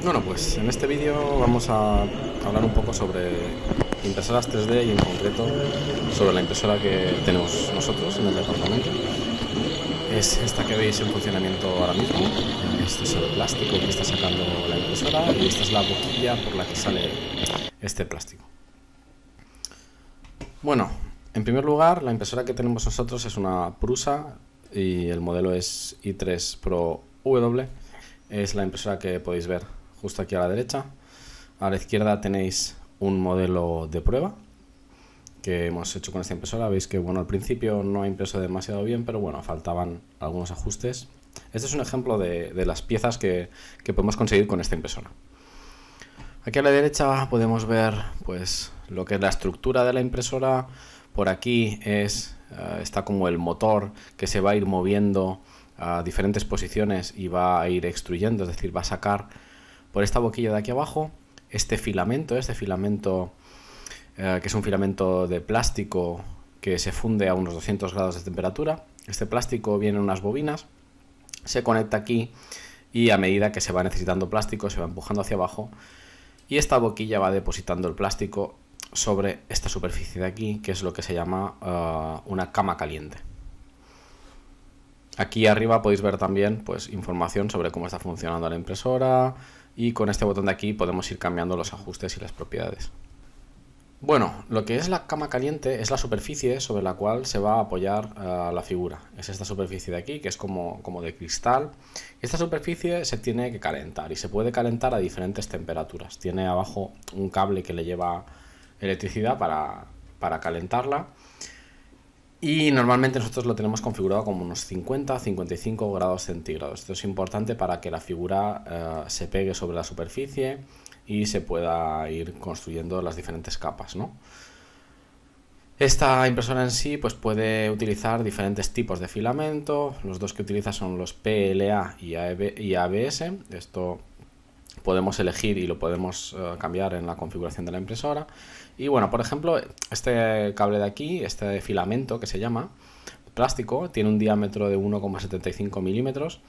Bueno, pues en este vídeo vamos a hablar un poco sobre impresoras 3D y en concreto sobre la impresora que tenemos nosotros en el departamento. Es esta que veis en funcionamiento ahora mismo. Este es el plástico que está sacando la impresora y esta es la boquilla por la que sale este plástico. Bueno, en primer lugar, la impresora que tenemos nosotros es una Prusa y el modelo es i3 Pro W. Es la impresora que podéis ver justo aquí a la derecha. A la izquierda tenéis un modelo de prueba que hemos hecho con esta impresora. Veis que bueno, al principio no ha impreso demasiado bien, pero bueno, faltaban algunos ajustes. Este es un ejemplo de las piezas que podemos conseguir con esta impresora. Aquí a la derecha podemos ver pues lo que es la estructura de la impresora. Por aquí está como el motor que se va a ir moviendo a diferentes posiciones y va a ir extruyendo, es decir, va a sacar por esta boquilla de aquí abajo este filamento que es un filamento de plástico que se funde a unos 200 grados de temperatura. Este plástico viene en unas bobinas, se conecta aquí y a medida que se va necesitando plástico se va empujando hacia abajo y esta boquilla va depositando el plástico sobre esta superficie de aquí, que es lo que se llama una cama caliente. Aquí arriba podéis ver también pues, información sobre cómo está funcionando la impresora y con este botón de aquí podemos ir cambiando los ajustes y las propiedades. Bueno, lo que es la cama caliente es la superficie sobre la cual se va a apoyar la figura. Es esta superficie de aquí, que es como de cristal. Esta superficie se tiene que calentar y se puede calentar a diferentes temperaturas. Tiene abajo un cable que le lleva electricidad para calentarla. Y normalmente nosotros lo tenemos configurado como unos 50-55 grados centígrados. Esto es importante para que la figura se pegue sobre la superficie y se pueda ir construyendo las diferentes capas, ¿no? Esta impresora en sí pues puede utilizar diferentes tipos de filamento. Los dos que utiliza son los PLA y ABS. Esto podemos elegir y lo podemos cambiar en la configuración de la impresora. Y bueno, por ejemplo, este cable de aquí, este filamento que se llama plástico, tiene un diámetro de 1,75 milímetros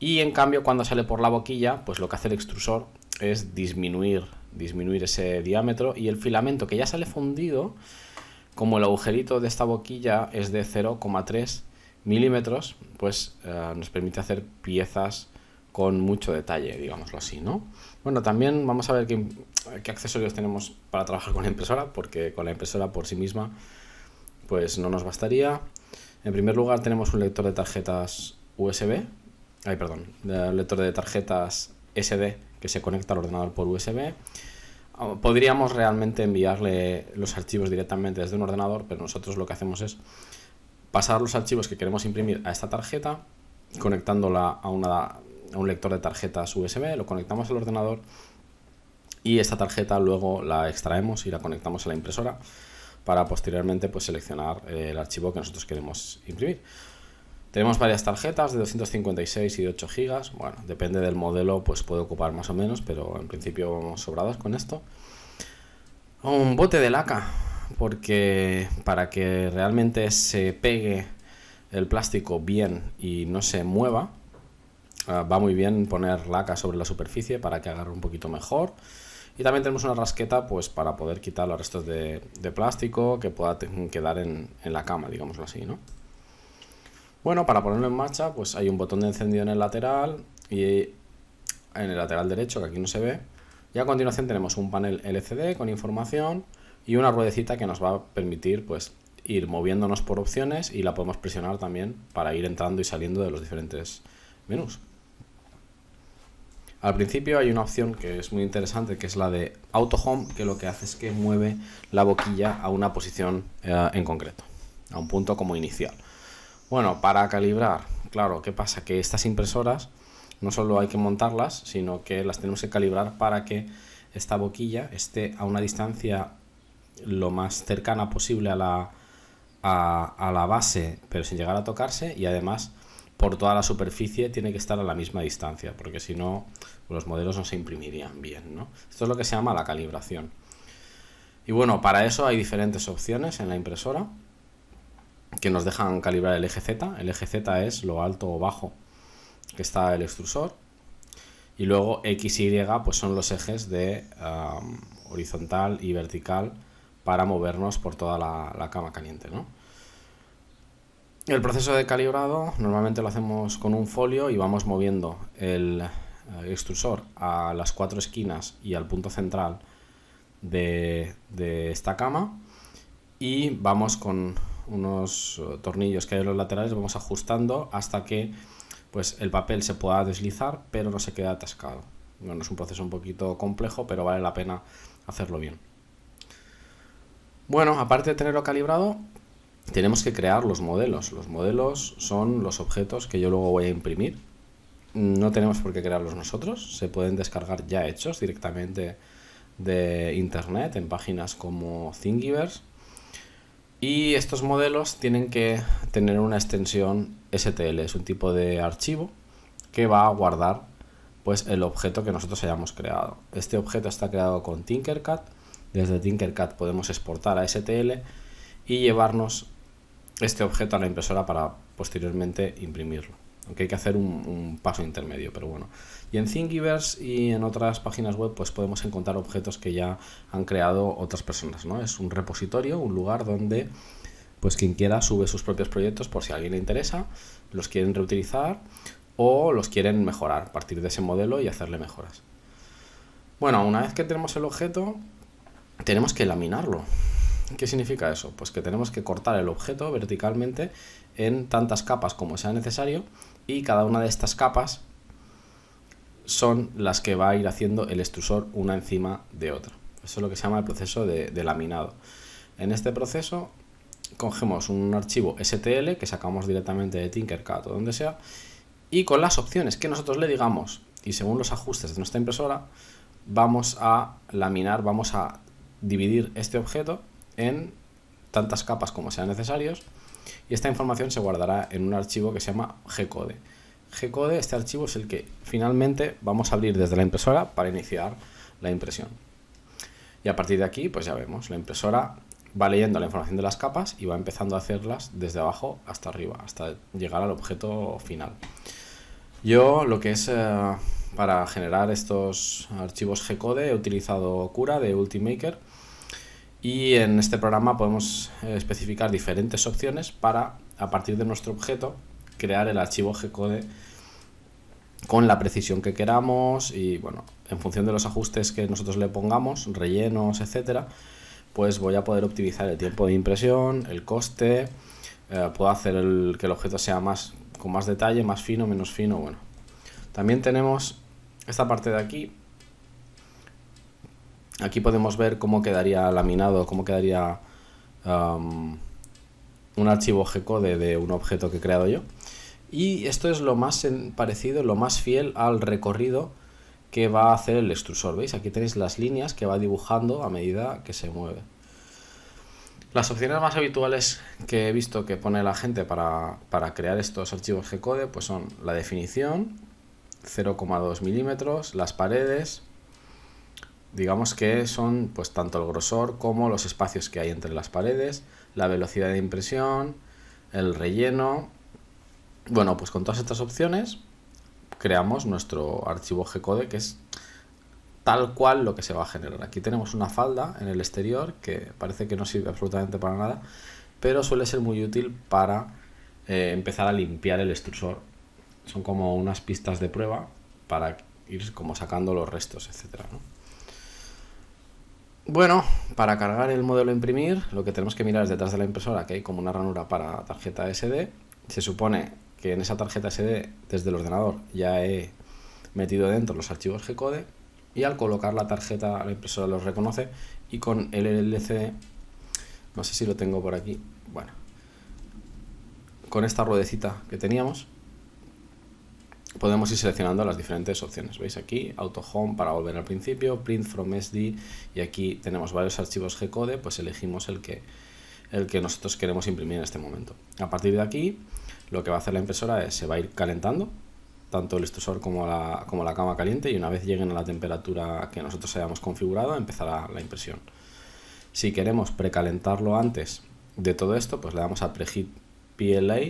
y en cambio cuando sale por la boquilla, pues lo que hace el extrusor es disminuir ese diámetro y el filamento que ya sale fundido, como el agujerito de esta boquilla es de 0,3 milímetros, pues nos permite hacer piezas con mucho detalle, digámoslo así, ¿no? Bueno, también vamos a ver qué accesorios tenemos para trabajar con la impresora, porque con la impresora por sí misma pues no nos bastaría. En primer lugar tenemos un lector de tarjetas USB, un lector de tarjetas SD que se conecta al ordenador por USB. Podríamos realmente enviarle los archivos directamente desde un ordenador, pero nosotros lo que hacemos es pasar los archivos que queremos imprimir a esta tarjeta, conectándola a un lector de tarjetas USB, lo conectamos al ordenador y esta tarjeta luego la extraemos y la conectamos a la impresora para posteriormente pues seleccionar el archivo que nosotros queremos imprimir. Tenemos varias tarjetas de 256 y de 8 GB. Bueno, depende del modelo, pues puede ocupar más o menos, pero en principio vamos sobrados con esto. Un bote de laca, porque para que realmente se pegue el plástico bien y no se mueva, va muy bien poner laca sobre la superficie para que agarre un poquito mejor. Y también tenemos una rasqueta pues para poder quitar los restos de plástico que pueda quedar en la cama, digámoslo así, ¿no? Bueno, para ponerlo en marcha pues hay un botón de encendido en el lateral y en el lateral derecho, que aquí no se ve. Y a continuación tenemos un panel LCD con información y una ruedecita que nos va a permitir pues ir moviéndonos por opciones y la podemos presionar también para ir entrando y saliendo de los diferentes menús. Al principio hay una opción que es muy interesante, que es la de Auto Home, que lo que hace es que mueve la boquilla a una posición en concreto, a un punto como inicial. Bueno, para calibrar, claro, ¿qué pasa? Que estas impresoras no solo hay que montarlas, sino que las tenemos que calibrar para que esta boquilla esté a una distancia lo más cercana posible a la base, pero sin llegar a tocarse, y además por toda la superficie tiene que estar a la misma distancia, porque si no los modelos no se imprimirían bien, ¿no? Esto es lo que se llama la calibración. Y bueno, para eso hay diferentes opciones en la impresora que nos dejan calibrar el eje Z. El eje Z es lo alto o bajo que está el extrusor. Y luego X y Y pues son los ejes de horizontal y vertical para movernos por toda la cama caliente, ¿no? El proceso de calibrado normalmente lo hacemos con un folio y vamos moviendo el extrusor a las 4 esquinas y al punto central de esta cama, y vamos con unos tornillos que hay en los laterales, vamos ajustando hasta que pues el papel se pueda deslizar pero no se quede atascado. Bueno, es un proceso un poquito complejo, pero vale la pena hacerlo bien. Bueno, aparte de tenerlo calibrado, tenemos que crear los modelos. Los modelos son los objetos que yo luego voy a imprimir. No tenemos por qué crearlos nosotros, se pueden descargar ya hechos directamente de internet en páginas como Thingiverse. Y estos modelos tienen que tener una extensión STL, es un tipo de archivo que va a guardar pues el objeto que nosotros hayamos creado. Este objeto está creado con Tinkercad. Desde Tinkercad podemos exportar a STL y llevarnos este objeto a la impresora para posteriormente imprimirlo, aunque hay que hacer un paso intermedio, pero bueno. Y en Thingiverse y en otras páginas web pues podemos encontrar objetos que ya han creado otras personas, ¿no? Es un repositorio, un lugar donde pues quien quiera sube sus propios proyectos por si a alguien le interesa, los quieren reutilizar o los quieren mejorar a partir de ese modelo y hacerle mejoras. Bueno, una vez que tenemos el objeto, tenemos que laminarlo. ¿Qué significa eso? Pues que tenemos que cortar el objeto verticalmente en tantas capas como sea necesario, y cada una de estas capas son las que va a ir haciendo el extrusor una encima de otra. Eso es lo que se llama el proceso de laminado. En este proceso cogemos un archivo STL que sacamos directamente de Tinkercad o donde sea, y con las opciones que nosotros le digamos y según los ajustes de nuestra impresora vamos a laminar, vamos a dividir este objeto en tantas capas como sean necesarios, y esta información se guardará en un archivo que se llama G-Code. G-Code, este archivo es el que finalmente vamos a abrir desde la impresora para iniciar la impresión. Y a partir de aquí, pues ya vemos, la impresora va leyendo la información de las capas y va empezando a hacerlas desde abajo hasta arriba, hasta llegar al objeto final. Yo lo que es para generar estos archivos G-Code he utilizado Cura de Ultimaker, y en este programa podemos especificar diferentes opciones para, a partir de nuestro objeto, crear el archivo G-Code con la precisión que queramos, y bueno, en función de los ajustes que nosotros le pongamos, rellenos, etcétera, pues voy a poder optimizar el tiempo de impresión, el coste, puedo hacer que el objeto sea con más detalle, más fino, menos fino, bueno. También tenemos esta parte de aquí. Aquí podemos ver cómo quedaría laminado, cómo quedaría un archivo G-Code de un objeto que he creado yo. Y esto es lo más parecido, lo más fiel al recorrido que va a hacer el extrusor. ¿Veis? Aquí tenéis las líneas que va dibujando a medida que se mueve. Las opciones más habituales que he visto que pone la gente para crear estos archivos G-Code pues son la definición, 0,2 milímetros, las paredes. Digamos que son pues tanto el grosor como los espacios que hay entre las paredes, la velocidad de impresión, el relleno. Bueno, pues con todas estas opciones creamos nuestro archivo G-Code, que es tal cual lo que se va a generar. Aquí tenemos una falda en el exterior que parece que no sirve absolutamente para nada, pero suele ser muy útil para empezar a limpiar el extrusor. Son como unas pistas de prueba para ir como sacando los restos, etcétera, ¿no? Bueno, para cargar el modelo a imprimir, lo que tenemos que mirar es detrás de la impresora que hay como una ranura para tarjeta SD. Se supone que en esa tarjeta SD, desde el ordenador, ya he metido dentro los archivos G-Code, y al colocar la tarjeta la impresora los reconoce, y con el LCD, no sé si lo tengo por aquí, bueno, con esta ruedecita que teníamos, podemos ir seleccionando las diferentes opciones. Veis aquí, Auto Home para volver al principio, Print from SD, y aquí tenemos varios archivos G-Code, pues elegimos el que nosotros queremos imprimir en este momento. A partir de aquí, lo que va a hacer la impresora es, se va a ir calentando, tanto el extrusor como la cama caliente, y una vez lleguen a la temperatura que nosotros hayamos configurado, empezará la impresión. Si queremos precalentarlo antes de todo esto, pues le damos a Preheat PLA,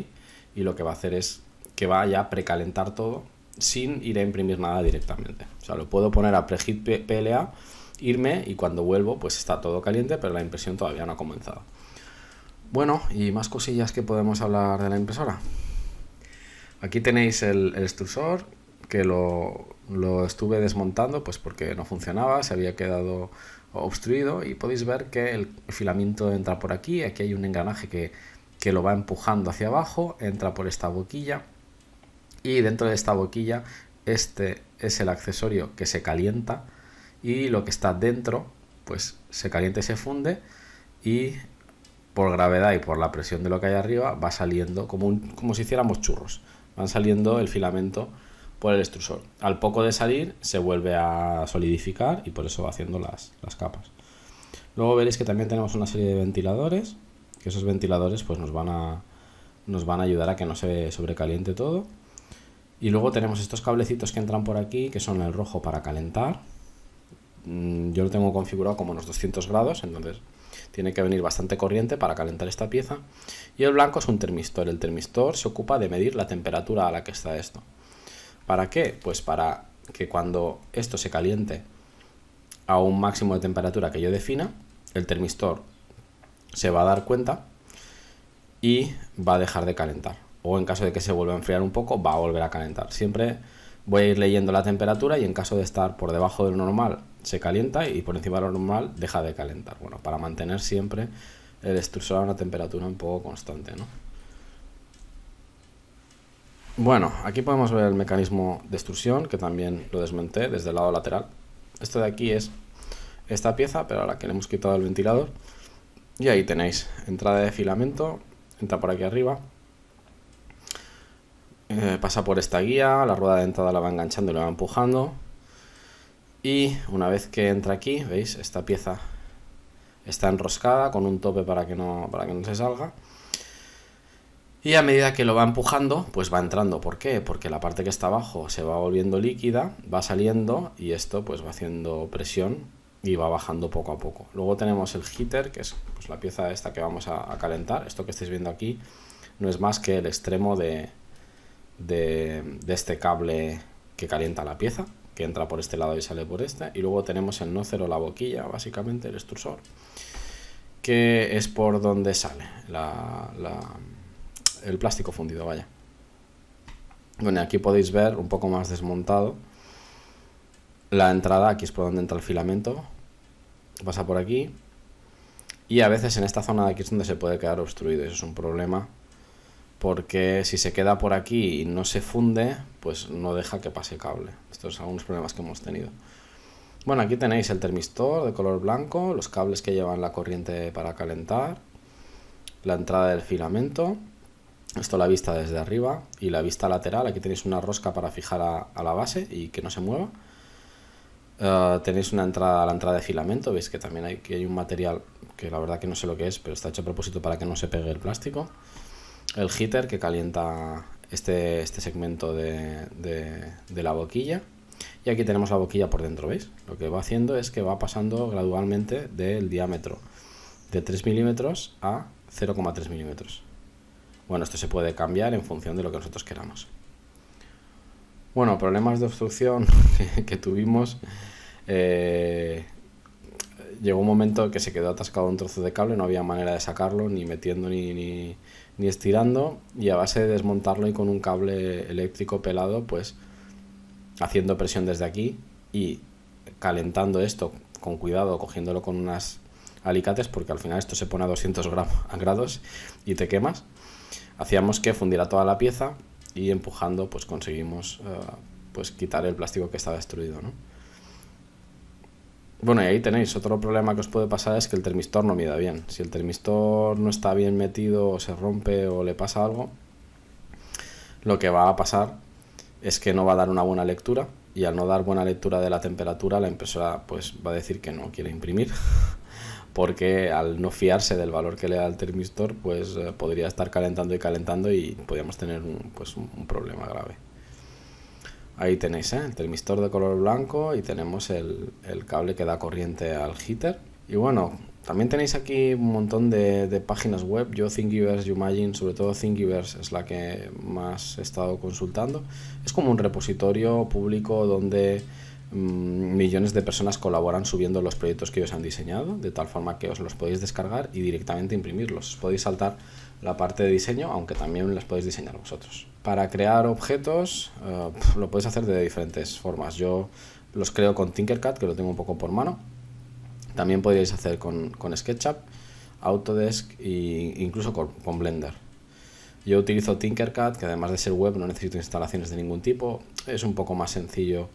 y lo que va a hacer es que va ya a precalentar todo sin ir a imprimir nada directamente. O sea, lo puedo poner a preheat PLA, irme y cuando vuelvo pues está todo caliente, pero la impresión todavía no ha comenzado. Bueno, y más cosillas que podemos hablar de la impresora. Aquí tenéis el extrusor, que lo estuve desmontando pues porque no funcionaba, se había quedado obstruido, y podéis ver que el filamento entra por aquí. Aquí hay un engranaje que lo va empujando hacia abajo, entra por esta boquilla, y dentro de esta boquilla este es el accesorio que se calienta, y lo que está dentro pues se calienta y se funde, y por gravedad y por la presión de lo que hay arriba va saliendo como si hiciéramos churros, van saliendo el filamento por el extrusor. Al poco de salir se vuelve a solidificar y por eso va haciendo las capas. Luego veréis que también tenemos una serie de ventiladores, que esos ventiladores pues nos van a ayudar a que no se sobrecaliente todo. Y luego tenemos estos cablecitos que entran por aquí, que son el rojo para calentar. Yo lo tengo configurado como unos 200 grados, entonces tiene que venir bastante corriente para calentar esta pieza. Y el blanco es un termistor. El termistor se ocupa de medir la temperatura a la que está esto. ¿Para qué? Pues para que cuando esto se caliente a un máximo de temperatura que yo defina, el termistor se va a dar cuenta y va a dejar de calentar. O en caso de que se vuelva a enfriar un poco, va a volver a calentar. Siempre voy a ir leyendo la temperatura y en caso de estar por debajo de lo normal se calienta y por encima de lo normal deja de calentar. Bueno, para mantener siempre el extrusor a una temperatura un poco constante, ¿no? Bueno, aquí podemos ver el mecanismo de extrusión, que también lo desmonté desde el lado lateral. Esto de aquí es esta pieza, pero a la que le hemos quitado el ventilador. Y ahí tenéis entrada de filamento, entra por aquí arriba, pasa por esta guía, la rueda de entrada la va enganchando y la va empujando. Y una vez que entra aquí, veis, esta pieza está enroscada con un tope para que no se salga. Y a medida que lo va empujando, pues va entrando. ¿Por qué? Porque la parte que está abajo se va volviendo líquida, va saliendo y esto pues va haciendo presión y va bajando poco a poco. Luego tenemos el heater, que es pues la pieza esta que vamos a calentar. Esto que estáis viendo aquí no es más que el extremo de este cable que calienta la pieza, que entra por este lado y sale por este. Y luego tenemos el nózero, la boquilla, básicamente el extrusor, que es por donde sale el plástico fundido, vaya. Bueno, aquí podéis ver un poco más desmontado la entrada. Aquí es por donde entra el filamento, pasa por aquí, y a veces en esta zona de aquí es donde se puede quedar obstruido. Eso es un problema, porque si se queda por aquí y no se funde, pues no deja que pase cable. Estos son algunos problemas que hemos tenido. Bueno, aquí tenéis el termistor de color blanco, los cables que llevan la corriente para calentar, la entrada del filamento. Esto la vista desde arriba, y la vista lateral. Aquí tenéis una rosca para fijar a la base y que no se mueva. Tenéis una entrada, la entrada de filamento. Veis que también hay un material que la verdad que no sé lo que es, pero está hecho a propósito para que no se pegue el plástico. El heater que calienta este segmento de la boquilla. Y aquí tenemos la boquilla por dentro, ¿veis? Lo que va haciendo es que va pasando gradualmente del diámetro de 3 milímetros a 0,3 milímetros. Bueno, esto se puede cambiar en función de lo que nosotros queramos. Bueno, problemas de obstrucción que tuvimos. Llegó un momento que se quedó atascado un trozo de cable, no había manera de sacarlo, ni metiendo ni estirando, y a base de desmontarlo y con un cable eléctrico pelado, pues haciendo presión desde aquí y calentando esto con cuidado, cogiéndolo con unas alicates, porque al final esto se pone a 200 grados y te quemas. Hacíamos que fundiera toda la pieza y empujando pues conseguimos pues quitar el plástico que estaba destruido, ¿no? Bueno, y ahí tenéis otro problema que os puede pasar, es que el termistor no mida bien. Si el termistor no está bien metido, o se rompe o le pasa algo, lo que va a pasar es que no va a dar una buena lectura, y al no dar buena lectura de la temperatura, la impresora pues va a decir que no quiere imprimir, porque al no fiarse del valor que le da el termistor, pues podría estar calentando y podríamos tener un problema grave. Ahí tenéis el termistor de color blanco, y tenemos el cable que da corriente al heater. Y bueno, También tenéis aquí un montón de páginas web. Yo Thingiverse, Umagine, sobre todo Thingiverse es la que más he estado consultando. Es como un repositorio público donde millones de personas colaboran subiendo los proyectos que ellos han diseñado, de tal forma que os los podéis descargar y directamente imprimirlos. Os podéis saltar la parte de diseño, aunque también las podéis diseñar vosotros. Para crear objetos lo podéis hacer de diferentes formas. Yo los creo con Tinkercad, que lo tengo un poco por mano. También podríais hacer con SketchUp, Autodesk e incluso con Blender. Yo utilizo Tinkercad, que además de ser web no necesito instalaciones de ningún tipo. Es un poco más sencillo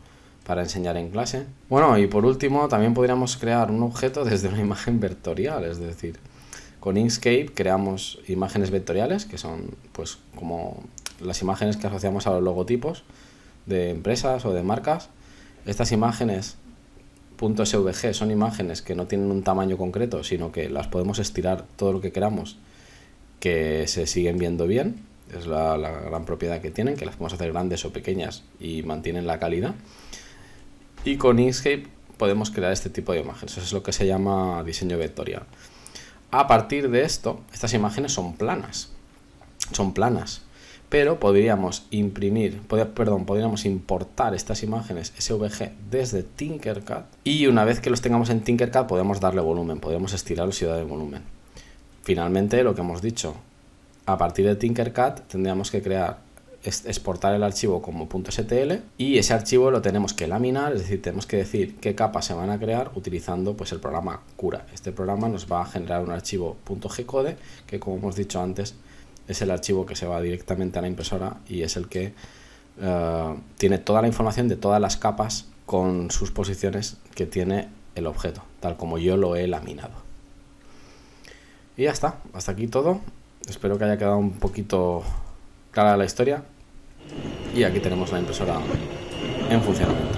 para enseñar en clase. Bueno, y por último también podríamos crear un objeto desde una imagen vectorial, es decir, con Inkscape creamos imágenes vectoriales, que son pues como las imágenes que asociamos a los logotipos de empresas o de marcas. Estas imágenes .svg son imágenes que no tienen un tamaño concreto, sino que las podemos estirar todo lo que queramos, que se siguen viendo bien. Es la gran propiedad que tienen, que las podemos hacer grandes o pequeñas y mantienen la calidad. Y con Inkscape podemos crear este tipo de imágenes. Eso es lo que se llama diseño vectorial. A partir de esto, estas imágenes son planas. Pero podríamos importar estas imágenes SVG desde Tinkercad, y una vez que los tengamos en Tinkercad podemos darle volumen, podemos estirarlos y darle volumen. Finalmente, lo que hemos dicho, a partir de Tinkercad tendríamos que exportar el archivo como .stl, y ese archivo lo tenemos que laminar, es decir, tenemos que decir qué capas se van a crear utilizando pues el programa Cura. Este programa nos va a generar un archivo .gcode, que como hemos dicho antes es el archivo que se va directamente a la impresora y es el que tiene toda la información de todas las capas con sus posiciones que tiene el objeto, tal como yo lo he laminado. Y ya está, hasta aquí todo. Espero que haya quedado un poquito clara la historia. Y aquí tenemos la impresora en funcionamiento.